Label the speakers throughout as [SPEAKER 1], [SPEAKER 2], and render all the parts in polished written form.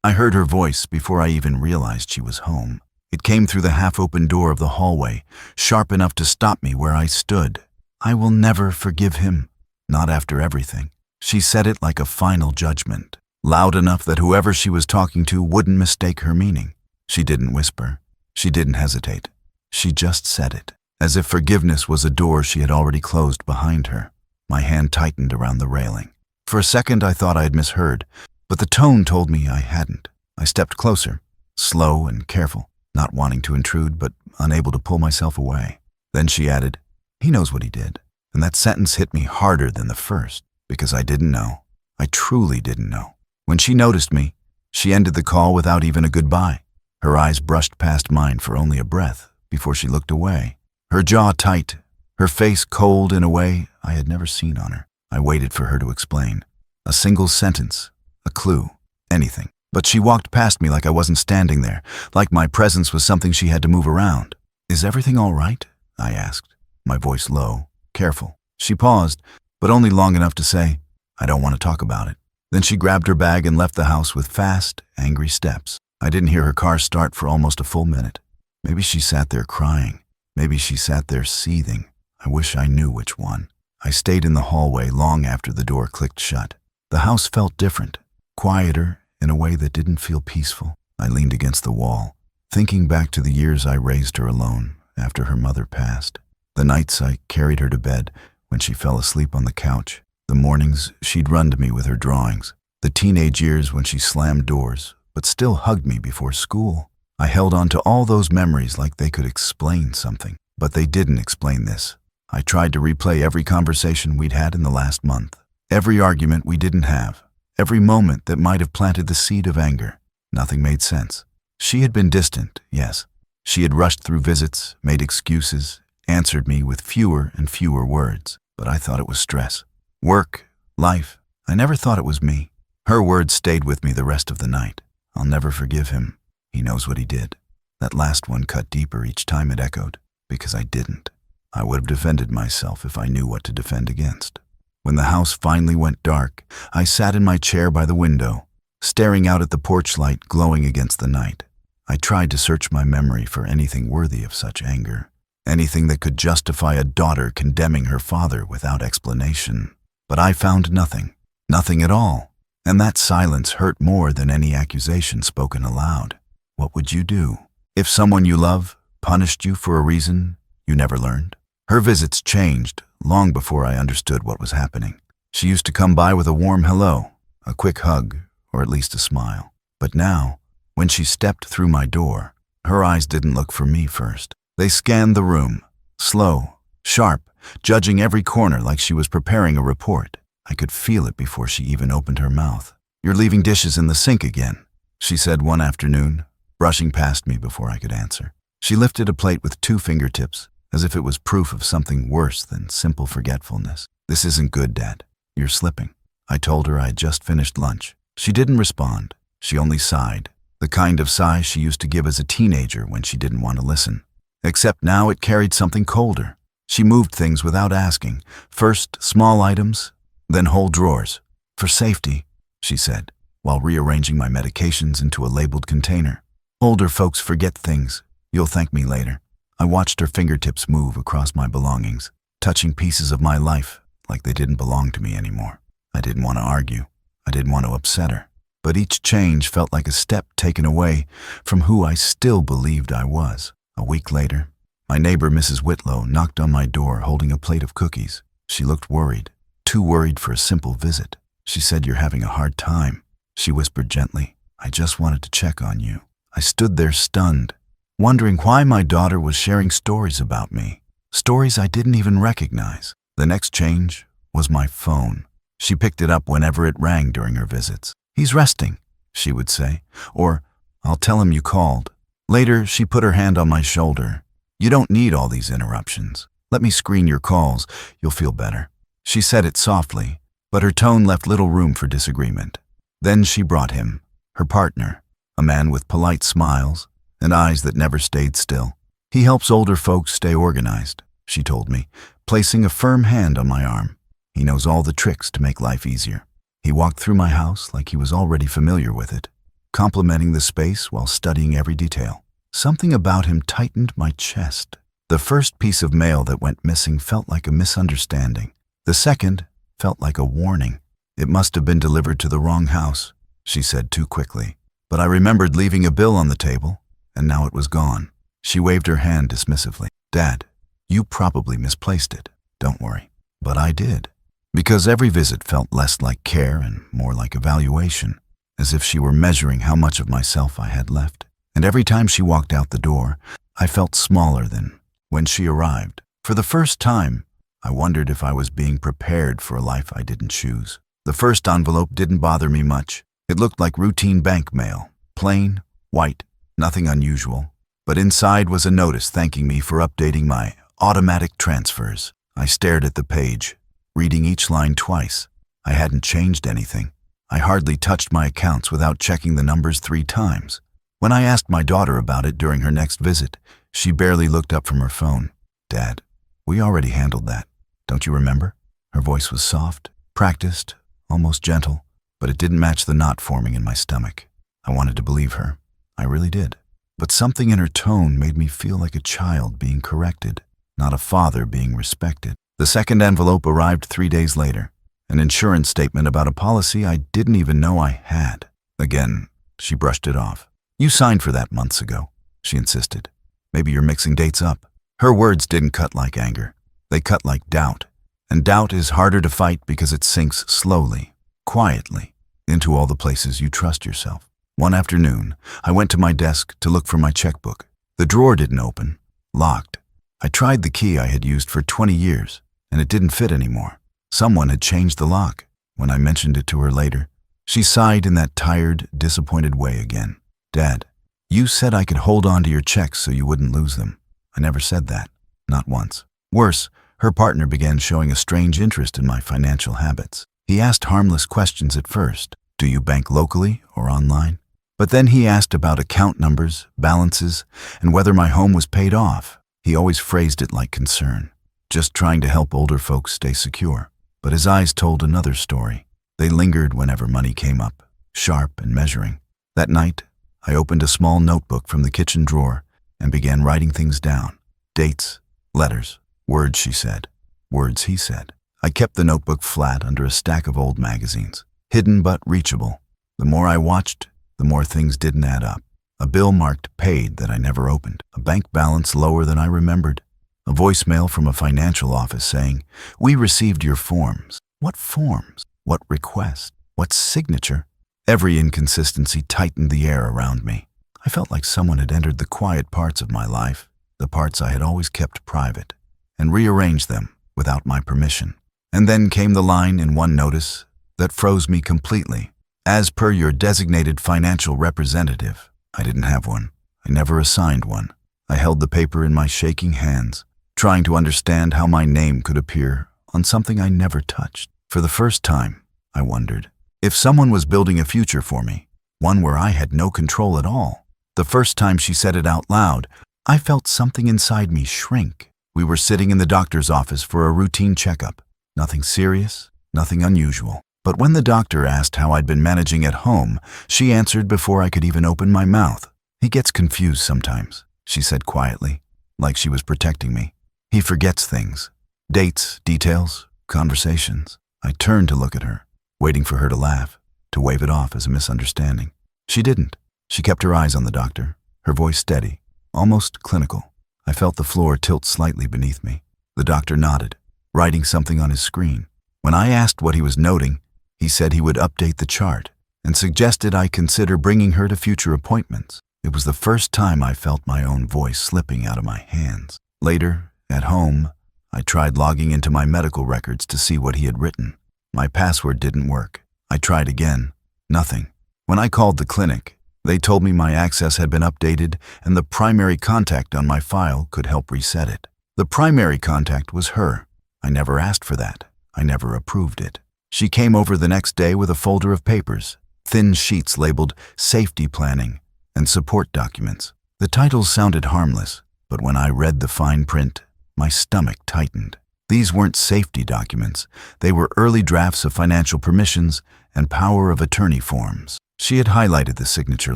[SPEAKER 1] I heard her voice before I even realized she was home. It came through the half-open door of the hallway, sharp enough to stop me where I stood. "I will never forgive him. Not after everything." She said it like a final judgment, loud enough that whoever she was talking to wouldn't mistake her meaning. She didn't whisper. She didn't hesitate. She just said it, as if forgiveness was a door she had already closed behind her. My hand tightened around the railing. For a second I thought I had misheard, but the tone told me I hadn't. I stepped closer, slow and careful, not wanting to intrude but unable to pull myself away. Then she added, "He knows what he did." And that sentence hit me harder than the first, because I didn't know. I truly didn't know. When she noticed me, she ended the call without even a goodbye. Her eyes brushed past mine for only a breath before she looked away. Her jaw tight, her face cold in a way I had never seen on her. I waited for her to explain. A single sentence, a clue, anything. But she walked past me like I wasn't standing there, like my presence was something she had to move around. "Is everything all right?" I asked, my voice low, careful. She paused, but only long enough to say, "I don't want to talk about it." Then she grabbed her bag and left the house with fast, angry steps. I didn't hear her car start for almost a full minute. Maybe she sat there crying. Maybe she sat there seething. I wish I knew which one. I stayed in the hallway long after the door clicked shut. The house felt different, quieter in a way that didn't feel peaceful. I leaned against the wall, thinking back to the years I raised her alone after her mother passed. The nights I carried her to bed when she fell asleep on the couch. The mornings she'd run to me with her drawings. The teenage years when she slammed doors, but still hugged me before school. I held on to all those memories like they could explain something, but they didn't explain this. I tried to replay every conversation we'd had in the last month, every argument we didn't have, every moment that might have planted the seed of anger. Nothing made sense. She had been distant, yes. She had rushed through visits, made excuses, answered me with fewer and fewer words, but I thought it was stress. Work, life, I never thought it was me. Her words stayed with me the rest of the night. "I'll never forgive him. He knows what he did." That last one cut deeper each time it echoed, because I didn't. I would have defended myself if I knew what to defend against. When the house finally went dark, I sat in my chair by the window, staring out at the porch light glowing against the night. I tried to search my memory for anything worthy of such anger, anything that could justify a daughter condemning her father without explanation. But I found nothing, nothing at all, and that silence hurt more than any accusation spoken aloud. What would you do if someone you love punished you for a reason you never learned? Her visits changed long before I understood what was happening. She used to come by with a warm hello, a quick hug, or at least a smile. But now, when she stepped through my door, her eyes didn't look for me first. They scanned the room, slow, sharp, judging every corner like she was preparing a report. I could feel it before she even opened her mouth. "You're leaving dishes in the sink again," she said one afternoon, brushing past me before I could answer. She lifted a plate with 2 fingertips, as if it was proof of something worse than simple forgetfulness. "This isn't good, Dad. You're slipping." I told her I had just finished lunch. She didn't respond. She only sighed, the kind of sigh she used to give as a teenager when she didn't want to listen. Except now it carried something colder. She moved things without asking. First small items, then whole drawers. "For safety," she said, while rearranging my medications into a labeled container. "Older folks forget things. You'll thank me later." I watched her fingertips move across my belongings, touching pieces of my life like they didn't belong to me anymore. I didn't want to argue. I didn't want to upset her. But each change felt like a step taken away from who I still believed I was. A week later, my neighbor, Mrs. Whitlow, knocked on my door holding a plate of cookies. She looked worried, too worried for a simple visit. She said, "You're having a hard time," she whispered gently. "I just wanted to check on you." I stood there stunned, wondering why my daughter was sharing stories about me, stories I didn't even recognize. The next change was my phone. She picked it up whenever it rang during her visits. "He's resting," she would say, or, "I'll tell him you called." Later, she put her hand on my shoulder. "You don't need all these interruptions. Let me screen your calls. You'll feel better." She said it softly, but her tone left little room for disagreement. Then she brought him, her partner, a man with polite smiles and eyes that never stayed still. "He helps older folks stay organized," she told me, placing a firm hand on my arm. "He knows all the tricks to make life easier." He walked through my house like he was already familiar with it. complimenting the space while studying every detail. Something about him tightened my chest. The first piece of mail that went missing felt like a misunderstanding. The second felt like a warning. "It must have been delivered to the wrong house," she said too quickly. But I remembered leaving a bill on the table, and now it was gone. She waved her hand dismissively. "Dad, you probably misplaced it. Don't worry." But I did. Because every visit felt less like care and more like evaluation, as if she were measuring how much of myself I had left. And every time she walked out the door, I felt smaller than when she arrived. For the first time, I wondered if I was being prepared for a life I didn't choose. The first envelope didn't bother me much. It looked like routine bank mail, plain, white, nothing unusual. But inside was a notice thanking me for updating my automatic transfers. I stared at the page, reading each line twice. I hadn't changed anything. I hardly touched my accounts without checking the numbers 3 times. When I asked my daughter about it during her next visit, she barely looked up from her phone. "Dad, we already handled that. Don't you remember?" Her voice was soft, practiced, almost gentle, but it didn't match the knot forming in my stomach. I wanted to believe her. I really did. But something in her tone made me feel like a child being corrected, not a father being respected. The second envelope arrived 3 days later, an insurance statement about a policy I didn't even know I had. Again, she brushed it off. "You signed for that months ago," she insisted. "Maybe you're mixing dates up." Her words didn't cut like anger. They cut like doubt. And doubt is harder to fight because it sinks slowly, quietly, into all the places you trust yourself. One afternoon, I went to my desk to look for my checkbook. The drawer didn't open, locked. I tried the key I had used for 20 years, and it didn't fit anymore. Someone had changed the lock. When I mentioned it to her later, she sighed in that tired, disappointed way again. "Dad, you said I could hold on to your checks so you wouldn't lose them." I never said that, not once. Worse, her partner began showing a strange interest in my financial habits. He asked harmless questions at first. "Do you bank locally or online?" But then he asked about account numbers, balances, and whether my home was paid off. He always phrased it like concern, just trying to help older folks stay secure. But his eyes told another story. They lingered whenever money came up, sharp and measuring. That night, I opened a small notebook from the kitchen drawer and began writing things down. Dates, letters, words she said, words he said. I kept the notebook flat under a stack of old magazines, hidden but reachable. The more I watched, the more things didn't add up. A bill marked paid that I never opened, a bank balance lower than I remembered, a voicemail from a financial office saying, "We received your forms." What forms? What request? What signature? Every inconsistency tightened the air around me. I felt like someone had entered the quiet parts of my life, the parts I had always kept private, and rearranged them without my permission. And then came the line in one notice that froze me completely. "As per your designated financial representative." I didn't have one. I never assigned one. I held the paper in my shaking hands, trying to understand how my name could appear on something I never touched. For the first time, I wondered if someone was building a future for me, one where I had no control at all. The first time she said it out loud, I felt something inside me shrink. We were sitting in the doctor's office for a routine checkup. Nothing serious, nothing unusual. But when the doctor asked how I'd been managing at home, she answered before I could even open my mouth. "He gets confused sometimes," she said quietly, like she was protecting me. "He forgets things. Dates, details, conversations." I turned to look at her, waiting for her to laugh, to wave it off as a misunderstanding. She didn't. She kept her eyes on the doctor, her voice steady, almost clinical. I felt the floor tilt slightly beneath me. The doctor nodded, writing something on his screen. When I asked what he was noting, he said he would update the chart and suggested I consider bringing her to future appointments. It was the first time I felt my own voice slipping out of my hands. Later, at home, I tried logging into my medical records to see what he had written. My password didn't work. I tried again. Nothing. When I called the clinic, they told me my access had been updated and the primary contact on my file could help reset it. The primary contact was her. I never asked for that. I never approved it. She came over the next day with a folder of papers, thin sheets labeled safety planning and support documents. The titles sounded harmless, but when I read the fine print, my stomach tightened. These weren't safety documents. They were early drafts of financial permissions and power of attorney forms. She had highlighted the signature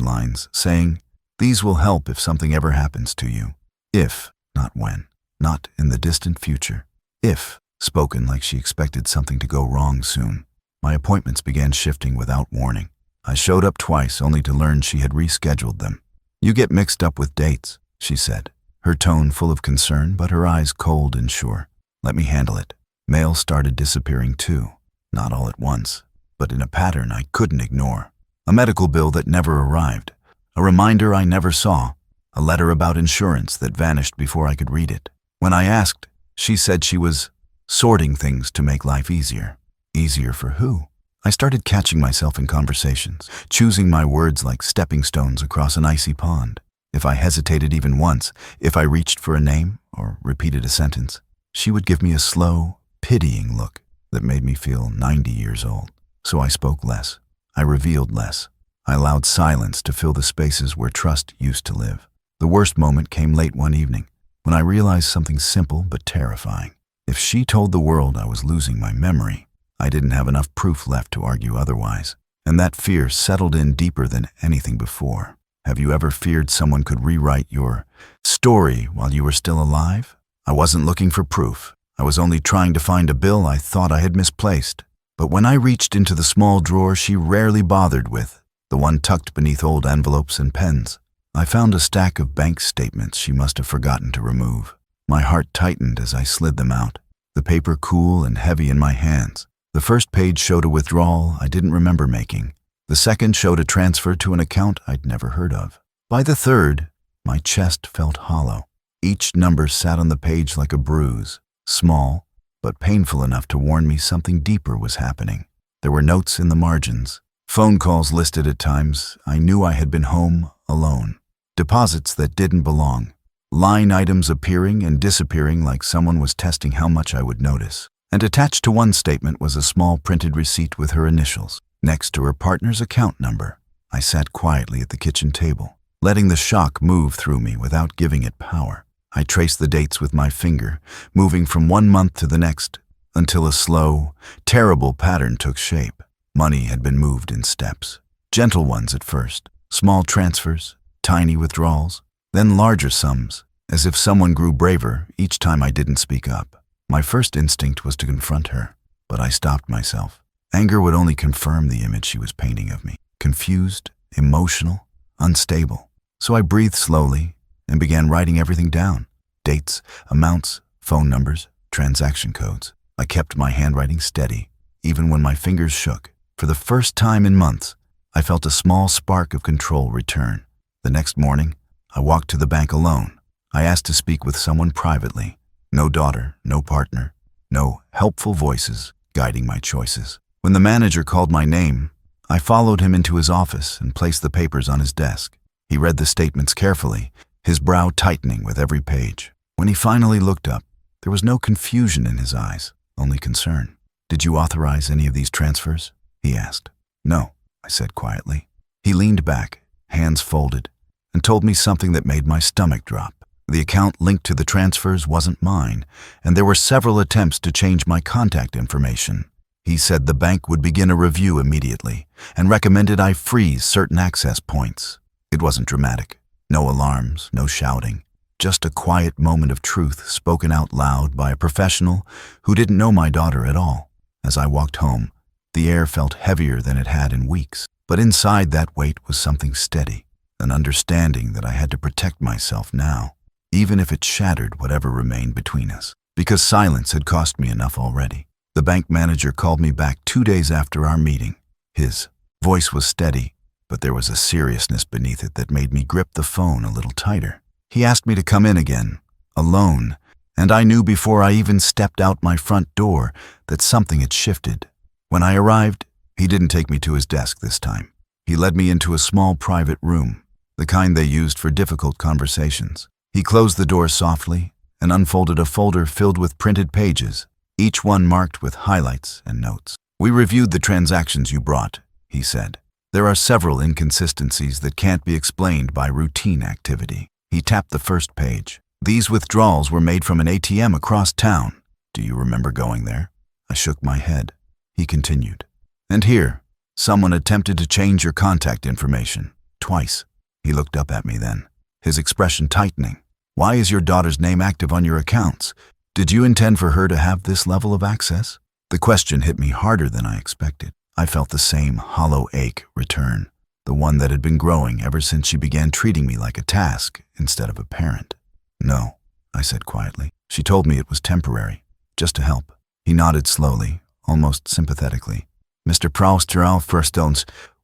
[SPEAKER 1] lines, saying, "These will help if something ever happens to you. If, not when, not in the distant future. If," spoken like she expected something to go wrong soon. My appointments began shifting without warning. I showed up twice only to learn she had rescheduled them. "You get mixed up with dates," she said, her tone full of concern but her eyes cold and sure. "Let me handle it." Mail started disappearing too, not all at once, but in a pattern I couldn't ignore. A medical bill that never arrived, a reminder I never saw, a letter about insurance that vanished before I could read it. When I asked, she said she was sorting things to make life easier. Easier for who? I started catching myself in conversations, choosing my words like stepping stones across an icy pond. If I hesitated even once, if I reached for a name or repeated a sentence, she would give me a slow, pitying look that made me feel 90 years old. So I spoke less. I revealed less. I allowed silence to fill the spaces where trust used to live. The worst moment came late one evening, when I realized something simple but terrifying. If she told the world I was losing my memory, I didn't have enough proof left to argue otherwise. And that fear settled in deeper than anything before. Have you ever feared someone could rewrite your story while you were still alive? I wasn't looking for proof. I was only trying to find a bill I thought I had misplaced. But when I reached into the small drawer she rarely bothered with, the one tucked beneath old envelopes and pens, I found a stack of bank statements she must have forgotten to remove. My heart tightened as I slid them out, the paper cool and heavy in my hands. The first page showed a withdrawal I didn't remember making. The second showed a transfer to an account I'd never heard of. By the third, my chest felt hollow. Each number sat on the page like a bruise, small, but painful enough to warn me something deeper was happening. There were notes in the margins, phone calls listed at times I knew I had been home alone, deposits that didn't belong, line items appearing and disappearing like someone was testing how much I would notice. And attached to one statement was a small printed receipt with her initials, next to her partner's account number. I sat quietly at the kitchen table, letting the shock move through me without giving it power. I traced the dates with my finger, moving from one month to the next, until a slow, terrible pattern took shape. Money had been moved in steps, gentle ones at first, small transfers, tiny withdrawals, then larger sums, as if someone grew braver each time I didn't speak up. My first instinct was to confront her, but I stopped myself. Anger would only confirm the image she was painting of me, confused, emotional, unstable. So I breathed slowly and began writing everything down. Dates, amounts, phone numbers, transaction codes. I kept my handwriting steady, even when my fingers shook. For the first time in months, I felt a small spark of control return. The next morning, I walked to the bank alone. I asked to speak with someone privately. No daughter, no partner, no helpful voices guiding my choices. When the manager called my name, I followed him into his office and placed the papers on his desk. He read the statements carefully, his brow tightening with every page. When he finally looked up, there was no confusion in his eyes, only concern. "Did you authorize any of these transfers?" he asked. "No," I said quietly. He leaned back, hands folded, and told me something that made my stomach drop. The account linked to the transfers wasn't mine, and there were several attempts to change my contact information. He said the bank would begin a review immediately and recommended I freeze certain access points. It wasn't dramatic. No alarms, no shouting. Just a quiet moment of truth spoken out loud by a professional who didn't know my daughter at all. As I walked home, the air felt heavier than it had in weeks. But inside that weight was something steady, an understanding that I had to protect myself now, even if it shattered whatever remained between us, because silence had cost me enough already. The bank manager called me back 2 days after our meeting. His voice was steady, but there was a seriousness beneath it that made me grip the phone a little tighter. He asked me to come in again, alone, and I knew before I even stepped out my front door that something had shifted. When I arrived, he didn't take me to his desk this time. He led me into a small private room, the kind they used for difficult conversations. He closed the door softly and unfolded a folder filled with printed pages, each one marked with highlights and notes. "We reviewed the transactions you brought," he said. "There are several inconsistencies that can't be explained by routine activity." He tapped the first page. "These withdrawals were made from an ATM across town. Do you remember going there?" I shook my head. He continued. "And here, Someone attempted to change your contact information. Twice. He looked up at me then, his expression tightening. Why is your daughter's name active on your accounts? Did you intend for her to have this level of access? The question hit me harder than I expected. I felt the same hollow ache return, the one that had been growing ever since she began treating me like a task instead of a parent. No, I said quietly. She told me it was temporary, just to help. He nodded slowly, almost sympathetically. Mr. Betrayal first,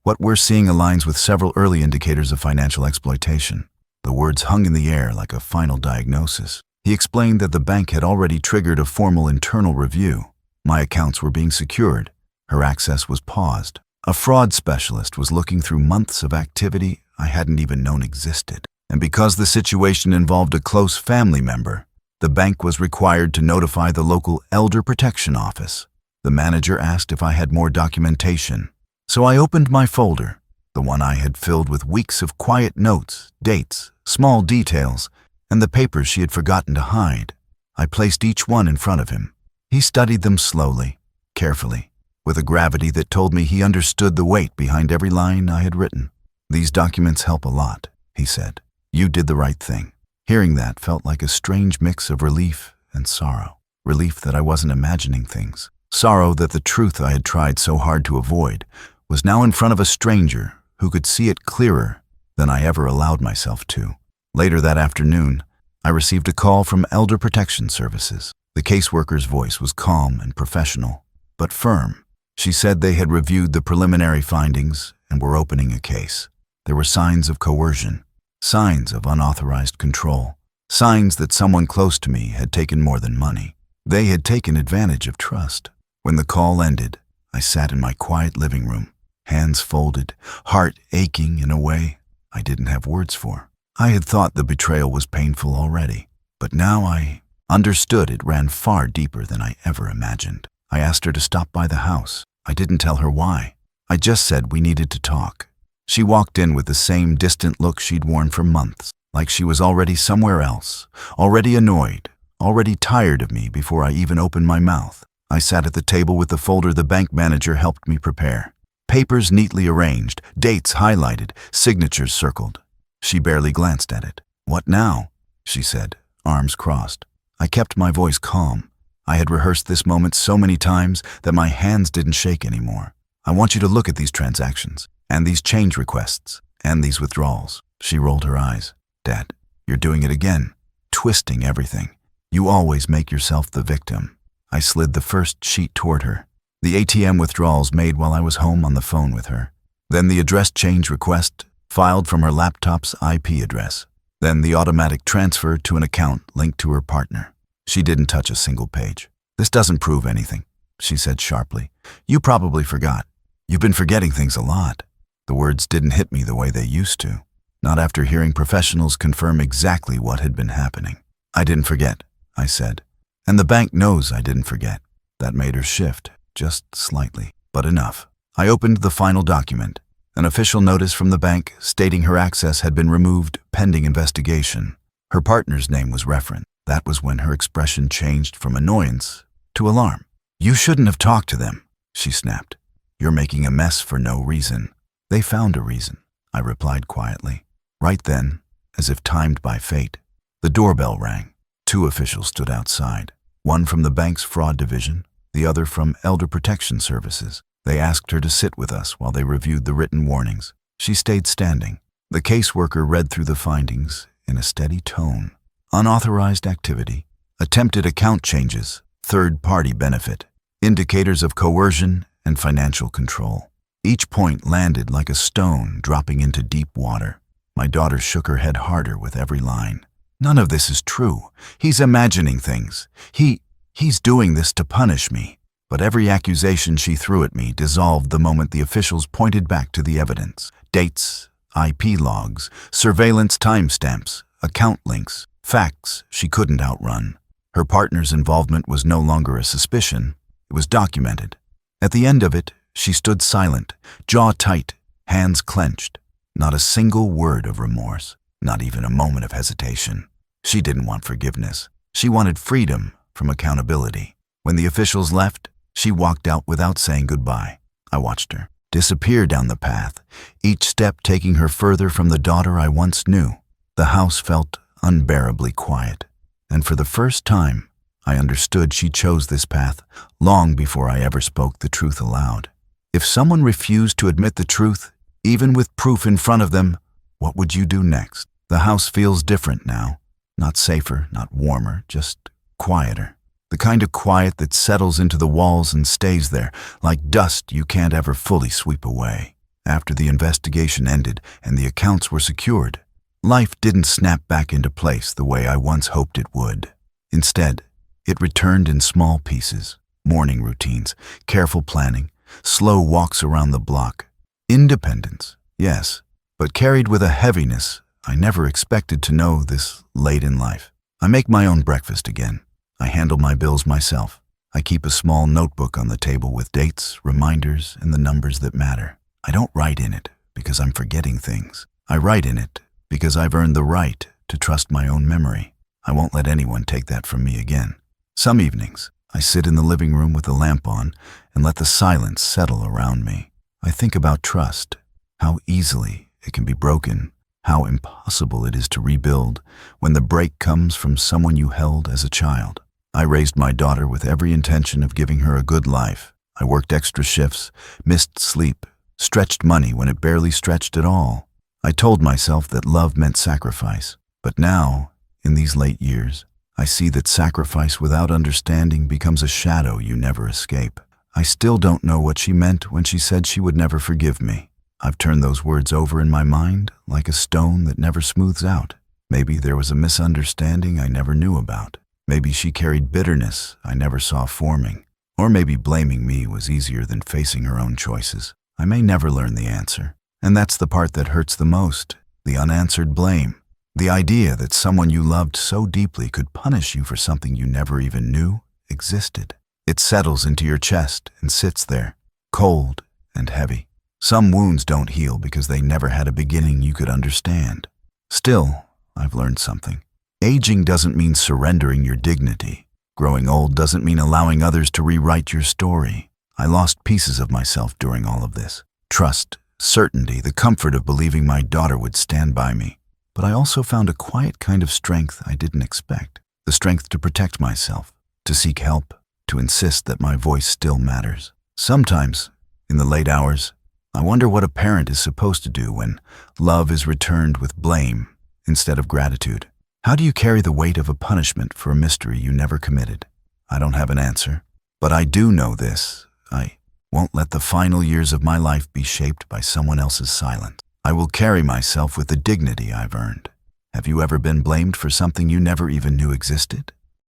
[SPEAKER 1] what we're seeing aligns with several early indicators of financial exploitation. The words hung in the air like a final diagnosis. He explained that the bank had already triggered a formal internal review. My accounts were being secured. Her access was paused. A fraud specialist was looking through months of activity I hadn't even known existed. And because the situation involved a close family member, the bank was required to notify the local Elder Protection Office. The manager asked if I had more documentation. So I opened my folder, the one I had filled with weeks of quiet notes, dates, small details, and the papers she had forgotten to hide. I placed each one in front of him. He studied them slowly, carefully, with a gravity that told me he understood the weight behind every line I had written. These documents help a lot, he said. You did the right thing. Hearing that felt like a strange mix of relief and sorrow. Relief that I wasn't imagining things. Sorrow that the truth I had tried so hard to avoid was now in front of a stranger who could see it clearer than I ever allowed myself to. Later that afternoon, I received a call from Elder Protection Services. The caseworker's voice was calm and professional, but firm. She said they had reviewed the preliminary findings and were opening a case. There were signs of coercion, signs of unauthorized control, signs that someone close to me had taken more than money. They had taken advantage of trust. When the call ended, I sat in my quiet living room, hands folded, heart aching in a way I didn't have words for. I had thought the betrayal was painful already, but now I understood it ran far deeper than I ever imagined. I asked her to stop by the house. I didn't tell her why. I just said we needed to talk. She walked in with the same distant look she'd worn for months, like she was already somewhere else, already annoyed, already tired of me before I even opened my mouth. I sat at the table with the folder the bank manager helped me prepare. Papers neatly arranged, dates highlighted, signatures circled. She barely glanced at it. What now? She said, arms crossed. I kept my voice calm. I had rehearsed this moment so many times that my hands didn't shake anymore. I want you to look at these transactions, and these change requests, and these withdrawals. She rolled her eyes. Dad, you're doing it again, twisting everything. You always make yourself the victim. I slid the first sheet toward her. The ATM withdrawals made while I was home on the phone with her. Then the address change request filed from her laptop's IP address. Then the automatic transfer to an account linked to her partner. She didn't touch a single page. This doesn't prove anything, she said sharply. You probably forgot. You've been forgetting things a lot. The words didn't hit me the way they used to. Not after hearing professionals confirm exactly what had been happening. I didn't forget, I said. And the bank knows I didn't forget. That made her shift, just slightly, but enough. I opened the final document, an official notice from the bank stating her access had been removed pending investigation. Her partner's name was referenced. That was when her expression changed from annoyance to alarm. You shouldn't have talked to them, she snapped. You're making a mess for no reason. They found a reason, I replied quietly. Right then, as if timed by fate, the doorbell rang. 2 officials stood outside, one from the bank's fraud division, the other from Elder Protection Services. They asked her to sit with us while they reviewed the written warnings. She stayed standing. The caseworker read through the findings in a steady tone. Unauthorized activity, attempted account changes, third-party benefit, indicators of coercion and financial control. Each point landed like a stone dropping into deep water. My daughter shook her head harder with every line. None of this is true. He's imagining things. He's doing this to punish me. But every accusation she threw at me dissolved the moment the officials pointed back to the evidence. Dates, IP logs, surveillance timestamps, account links, facts she couldn't outrun. Her partner's involvement was no longer a suspicion. It was documented. At the end of it, she stood silent, jaw tight, hands clenched. Not a single word of remorse, not even a moment of hesitation. She didn't want forgiveness. She wanted freedom from accountability. When the officials left, she walked out without saying goodbye. I watched her. disappear down the path, each step taking her further from the daughter I once knew. The house felt unbearably quiet, and for the first time, I understood she chose this path long before I ever spoke the truth aloud. If someone refused to admit the truth, even with proof in front of them, what would you do next? The house feels different now. Not safer, not warmer, just quieter. The kind of quiet that settles into the walls and stays there, like dust you can't ever fully sweep away. After the investigation ended and the accounts were secured, life didn't snap back into place the way I once hoped it would. Instead, it returned in small pieces: morning routines, careful planning, slow walks around the block. Independence, yes, but carried with a heaviness I never expected to know this late in life. I make my own breakfast again. I handle my bills myself. I keep a small notebook on the table with dates, reminders, and the numbers that matter. I don't write in it because I'm forgetting things. I write in it because I've earned the right to trust my own memory. I won't let anyone take that from me again. Some evenings, I sit in the living room with the lamp on and let the silence settle around me. I think about trust, how easily it can be broken, how impossible it is to rebuild when the break comes from someone you held as a child. I raised my daughter with every intention of giving her a good life. I worked extra shifts, missed sleep, stretched money when it barely stretched at all. I told myself that love meant sacrifice. But now, in these late years, I see that sacrifice without understanding becomes a shadow you never escape. I still don't know what she meant when she said she would never forgive me. I've turned those words over in my mind like a stone that never smooths out. Maybe there was a misunderstanding I never knew about. Maybe she carried bitterness I never saw forming. Or maybe blaming me was easier than facing her own choices. I may never learn the answer. And that's the part that hurts the most, the unanswered blame. The idea that someone you loved so deeply could punish you for something you never even knew existed. It settles into your chest and sits there, cold and heavy. Some wounds don't heal because they never had a beginning you could understand. Still, I've learned something. Aging doesn't mean surrendering your dignity. Growing old doesn't mean allowing others to rewrite your story. I lost pieces of myself during all of this. Trust, certainty, the comfort of believing my daughter would stand by me. But I also found a quiet kind of strength I didn't expect. The strength to protect myself, to seek help, to insist that my voice still matters. Sometimes, in the late hours, I wonder what a parent is supposed to do when love is returned with blame instead of gratitude. How do you carry the weight of a punishment for a mystery you never committed? I don't have an answer, but I do know this. I won't let the final years of my life be shaped by someone else's silence. I will carry myself with the dignity I've earned. Have you ever been blamed for something you never even knew existed?